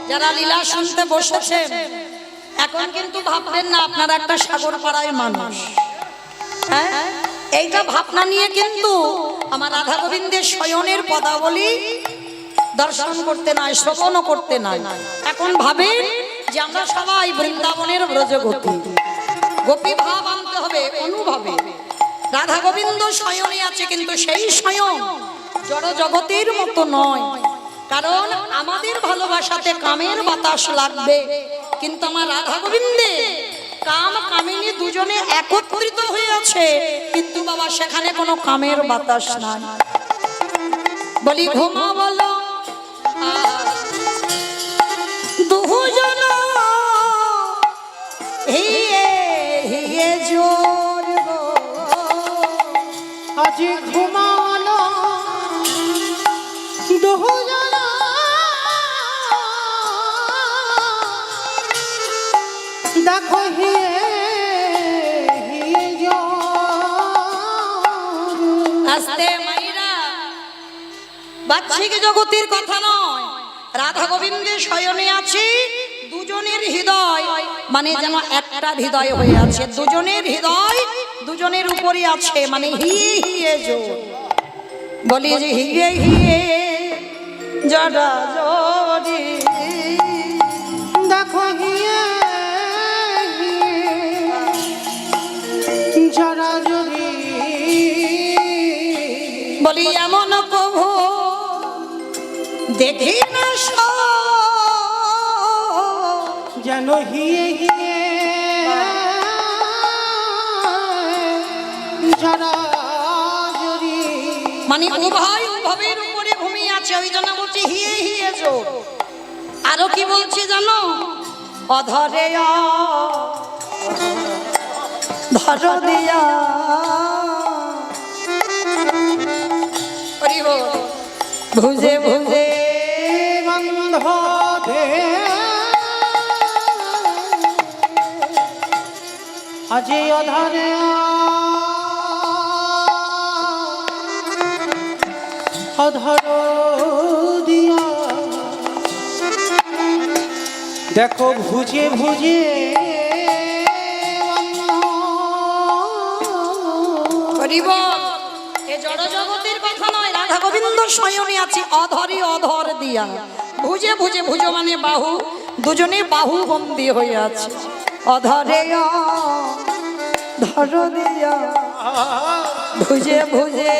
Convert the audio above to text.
যারা লীলা শুনতে বসেছেন এখন কিন্তু ভাববেন না আপনারা একটা সাগর পাড়ায় মানুষ। হ্যাঁ, এইটা ভাবনা নিয়ে কিন্তু আমার রাধা গোবিন্দের শয়নের পদাবলী দর্শন করতে নাই, শ্রবণও করতে নাই। এখন ভাবেন যে আমরা সবাই বৃন্দাবনের ব্রজগোপী, গোপী ভাব আনতে হবে অনুভবে। রাধা গোবিন্দ শয়নে আছে, কিন্তু সেই শয়ন জড় জগতের মতো নয়। কারণ আমাদের ভালোবাসাতে কামের বাতাস লাগবে, কিন্তু আমার রাধা গোবিন্দে কাম কামিনী দুজনে একত্রিত হয়ে আছে, কিন্তু বাবা সেখানে কোনো কামের বাতাস নাই। বলি ঘুমা বলো দুজন হিয়ে হিয়ে জোর গো, আজ ঘুমানো দুজন দেখো হিয়ে হিয়ে জোর। আস্তে মাইরা বাহ্যিক জগতের কথা নয়, রাধা গোবিন্দের শয়নে আছে দুজনের হৃদয়, মানে যেন একটা হৃদয় হয়ে আছে, দুজনের হৃদয় দুজনের উপরে আছে, মানে হিয়ে হিয়ে জোর। বলি যে হিয়ে হিয়ে জড়া জড়ি দেখো হিয়ে হিয়ে জড়া জড়ি। বলি এমন কভু দেখি না যেন হিয়ে হিয়ে জড়া জড়ি। মানে উভয় উভবের উপরে ঘুমিয়ে আছে, ওই জন্য বলছি হিয়ে হিয়ে জোর। আরো কি বলছি জানো, অধরে ধর দিয়া ভুজে ভুজে বন্ধ দে আজি অধরে অধর দিয়া দেখো ভুজে ভুজে জড় জগতের কথা নয়, রাধা গোবিন্দ শয়নে আছে অধরে অধর দিয়া, ভুজে ভুজে, ভুজ মানে বাহু, দুজনে বাহু বন্দী হয়ে আছে, অধরে ধর দিয়া ভুজে ভুজে